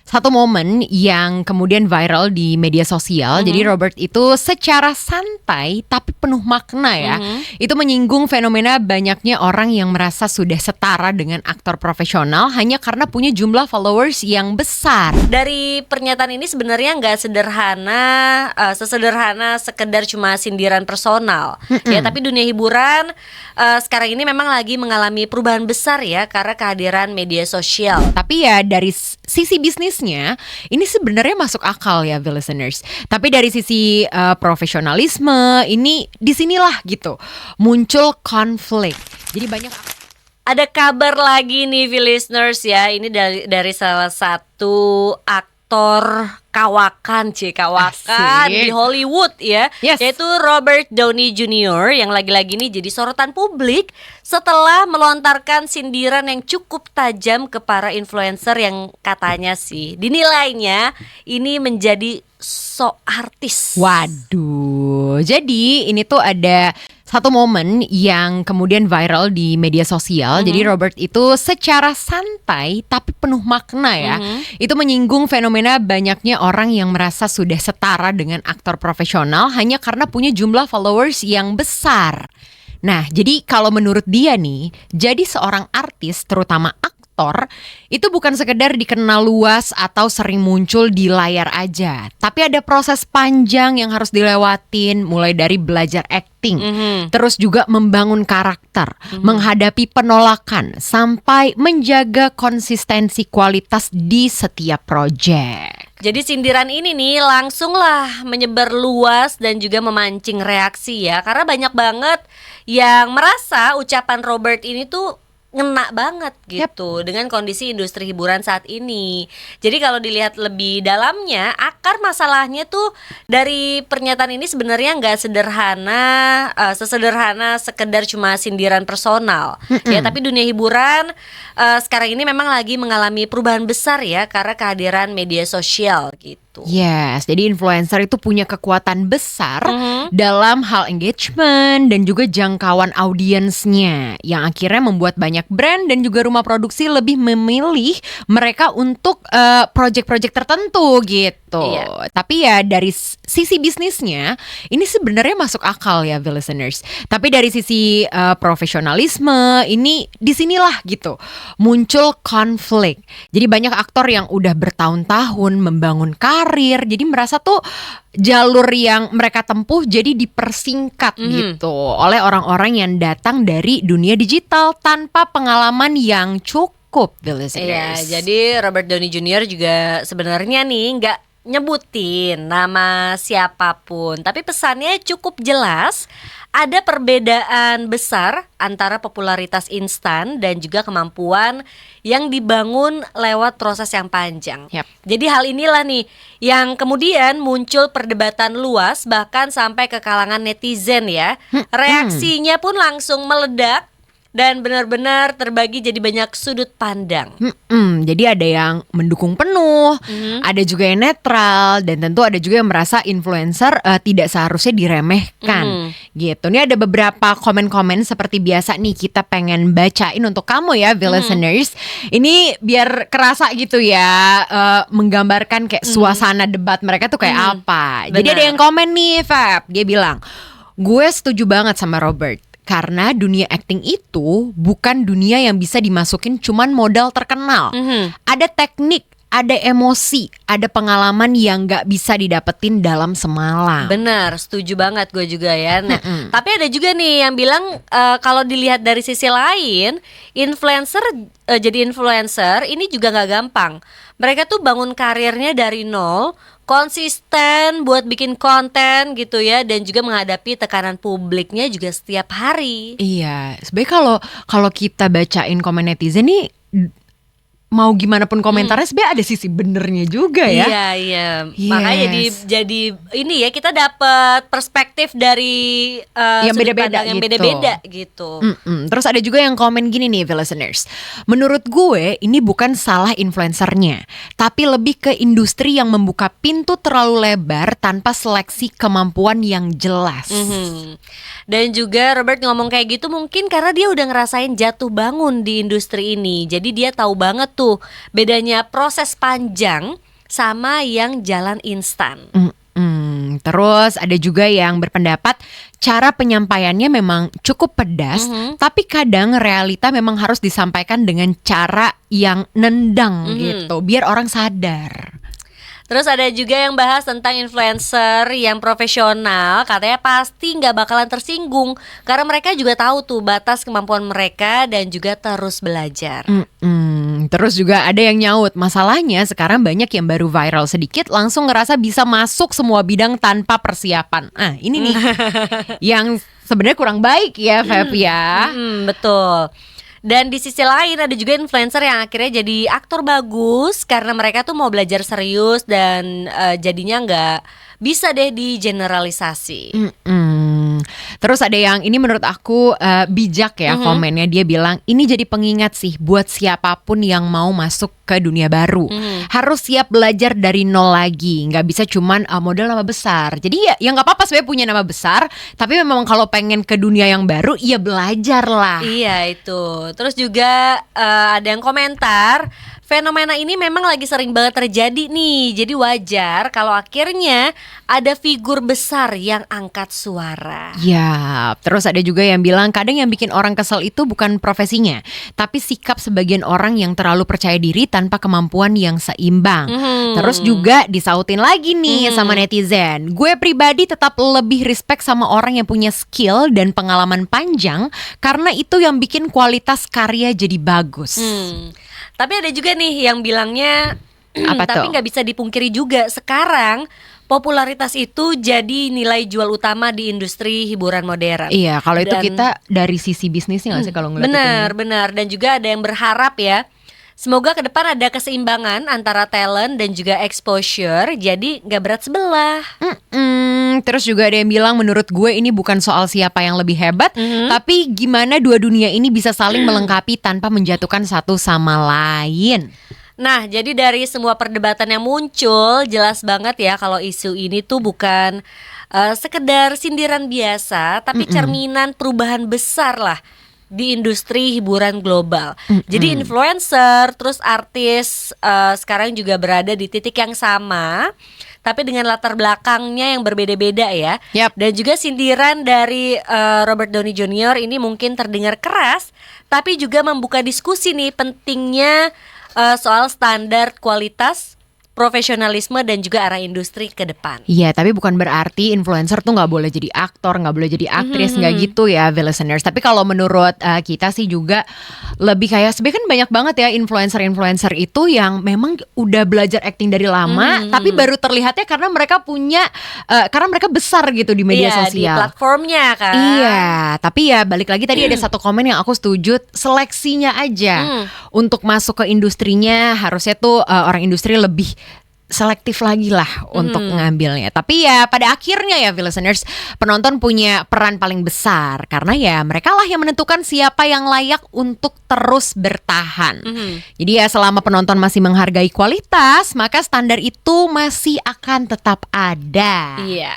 satu momen yang kemudian viral di media sosial. Jadi Robert itu secara santai tapi penuh makna ya. Itu menyinggung fenomena banyaknya orang yang merasa sudah setara dengan aktor profesional hanya karena punya jumlah followers yang besar. Dari pernyataan ini sebenarnya nggak sesederhana sekedar cuma sindiran personal ya, tapi dunia hiburan sekarang ini memang lagi mengalami perubahan besar ya karena kehadiran media sosial. Tapi ya dari sisi bisnisnya ini sebenarnya masuk akal ya, listeners. Tapi dari sisi profesionalisme ini disinilah gitu muncul konflik. Jadi banyak. Ada kabar lagi nih, listeners ya. Ini dari salah satu aktor kawakan di Hollywood ya, yaitu Robert Downey Jr. yang lagi-lagi ini jadi sorotan publik setelah melontarkan sindiran yang cukup tajam ke para influencer yang katanya sih dinilainya ini menjadi sok artis. Waduh, jadi ini tuh ada satu momen yang kemudian viral di media sosial. Jadi Robert itu secara santai tapi penuh makna ya. Itu menyinggung fenomena banyaknya orang yang merasa sudah setara dengan aktor profesional hanya karena punya jumlah followers yang besar. Nah, jadi kalau menurut dia nih, jadi seorang artis terutama aktor itu bukan sekedar dikenal luas atau sering muncul di layar aja, tapi ada proses panjang yang harus dilewatin, mulai dari belajar acting, terus juga membangun karakter, menghadapi penolakan, sampai menjaga konsistensi kualitas di setiap proyek. Jadi sindiran ini nih langsunglah menyebar luas dan juga memancing reaksi ya, karena banyak banget yang merasa ucapan Robert ini tuh ngena banget gitu dengan kondisi industri hiburan saat ini. Jadi kalau dilihat lebih dalamnya, akar masalahnya tuh dari pernyataan ini sebenarnya nggak sesederhana sekedar cuma sindiran personal ya, tapi dunia hiburan sekarang ini memang lagi mengalami perubahan besar ya karena kehadiran media sosial gitu. Yes, jadi influencer itu punya kekuatan besar dalam hal engagement dan juga jangkauan audiensnya, yang akhirnya membuat banyak brand dan juga rumah produksi lebih memilih mereka untuk project-project tertentu gitu. Tapi ya dari sisi bisnisnya ini sebenarnya masuk akal ya, listeners. Tapi dari sisi profesionalisme ini disinilah gitu muncul konflik. Jadi banyak aktor yang udah bertahun-tahun membangun karir, jadi merasa tuh jalur yang mereka tempuh jadi dipersingkat gitu oleh orang-orang yang datang dari dunia digital tanpa pengalaman yang cukup. Iya, jadi Robert Downey Jr. juga sebenarnya nih nggak nyebutin nama siapapun, tapi pesannya cukup jelas. Ada perbedaan besar antara popularitas instan dan juga kemampuan yang dibangun lewat proses yang panjang. Jadi hal inilah nih yang kemudian muncul perdebatan luas bahkan sampai ke kalangan netizen ya. Reaksinya pun langsung meledak dan benar-benar terbagi jadi banyak sudut pandang. Jadi ada yang mendukung penuh, ada juga yang netral, dan tentu ada juga yang merasa influencer tidak seharusnya diremehkan gitu. Ini ada beberapa komen-komen seperti biasa nih kita pengen bacain untuk kamu ya, listeners. Ini biar kerasa gitu ya, menggambarkan kayak suasana debat mereka tuh kayak apa. Jadi ada yang komen nih, Feb, dia bilang, gue setuju banget sama Robert. Karena dunia acting itu bukan dunia yang bisa dimasukin cuman modal terkenal. Ada teknik, ada emosi, ada pengalaman yang gak bisa didapetin dalam semalam. Benar, setuju banget gue juga ya. Nah, tapi ada juga nih yang bilang kalau dilihat dari sisi lain, jadi influencer ini juga gak gampang. Mereka tuh bangun karirnya dari nol, konsisten buat bikin konten gitu ya, dan juga menghadapi tekanan publiknya juga setiap hari. Iya, sebenarnya kalau kita bacain komen netizen nih, mau gimana pun komentarnya sebenarnya ada sisi benernya juga ya. Iya. Makanya jadi ini ya, kita dapat perspektif dari yang beda-beda gitu. Terus ada juga yang komen gini nih, listeners. Menurut gue ini bukan salah influencernya, tapi lebih ke industri yang membuka pintu terlalu lebar tanpa seleksi kemampuan yang jelas. Dan juga Robert ngomong kayak gitu mungkin karena dia udah ngerasain jatuh bangun di industri ini. Jadi dia tahu banget itu bedanya proses panjang sama yang jalan instan. Terus ada juga yang berpendapat cara penyampaiannya memang cukup pedas, tapi kadang realita memang harus disampaikan dengan cara yang nendang gitu, biar orang sadar. Terus ada juga yang bahas tentang influencer yang profesional, katanya pasti nggak bakalan tersinggung karena mereka juga tahu tuh batas kemampuan mereka dan juga terus belajar. Terus juga ada yang nyaut, masalahnya sekarang banyak yang baru viral sedikit langsung ngerasa bisa masuk semua bidang tanpa persiapan. Ini nih yang sebenarnya kurang baik ya, Feb ya. Betul. Dan di sisi lain ada juga influencer yang akhirnya jadi aktor bagus karena mereka tuh mau belajar serius dan jadinya nggak bisa deh digeneralisasi. Terus ada yang ini menurut aku bijak ya komennya. Dia bilang ini jadi pengingat sih buat siapapun yang mau masuk ke dunia baru. Harus siap belajar dari nol lagi. Nggak bisa cuman modal nama besar. Jadi ya nggak apa-apa sebenarnya punya nama besar, tapi memang kalau pengen ke dunia yang baru ya belajar lah. Iya itu. Terus juga ada yang komentar, fenomena ini memang lagi sering banget terjadi nih. Jadi wajar kalau akhirnya ada figur besar yang angkat suara. Ya, terus ada juga yang bilang kadang yang bikin orang kesel itu bukan profesinya, tapi sikap sebagian orang yang terlalu percaya diri tanpa kemampuan yang seimbang. Terus juga disautin lagi nih sama netizen. Gue pribadi tetap lebih respect sama orang yang punya skill dan pengalaman panjang karena itu yang bikin kualitas karya jadi bagus. Tapi ada juga nih yang bilangnya Apa tapi tuh? nggak bisa dipungkiri juga sekarang popularitas itu jadi nilai jual utama di industri hiburan modern. Iya, kalau itu Dan- kita dari sisi bisnisnya nggak sih kalau ngeliat itu? Benar. Dan juga ada yang berharap ya, semoga ke depan ada keseimbangan antara talent dan juga exposure, jadi nggak berat sebelah. Terus juga ada yang bilang menurut gue ini bukan soal siapa yang lebih hebat, tapi gimana dua dunia ini bisa saling melengkapi tanpa menjatuhkan satu sama lain. Nah, jadi dari semua perdebatan yang muncul, jelas banget ya kalau isu ini tuh bukan sekedar sindiran biasa, tapi cerminan perubahan besar lah di industri hiburan global. Jadi influencer, terus artis sekarang juga berada di titik yang sama, tapi dengan latar belakangnya yang berbeda-beda ya. Yap. Dan juga sindiran dari Robert Downey Jr. ini mungkin terdengar keras, tapi juga membuka diskusi nih pentingnya soal standar kualitas, profesionalisme dan juga arah industri ke depan. Iya, tapi bukan berarti influencer tuh nggak boleh jadi aktor, nggak boleh jadi aktris, nggak gitu ya, listeners. Tapi kalau menurut kita sih juga lebih kayak sebenarnya kan banyak banget ya influencer itu yang memang udah belajar acting dari lama, tapi baru terlihatnya karena mereka punya, karena mereka besar gitu di media Iya, di sosial. platformnya kan. Iya, tapi ya balik lagi tadi ada satu komen yang aku setuju, seleksinya aja untuk masuk ke industrinya harusnya tuh orang industri lebih selektif lagi lah untuk ngambilnya. Tapi ya pada akhirnya ya listeners, penonton punya peran paling besar karena ya mereka lah yang menentukan siapa yang layak untuk terus bertahan. Jadi ya selama penonton masih menghargai kualitas, maka standar itu masih akan tetap ada. Iya.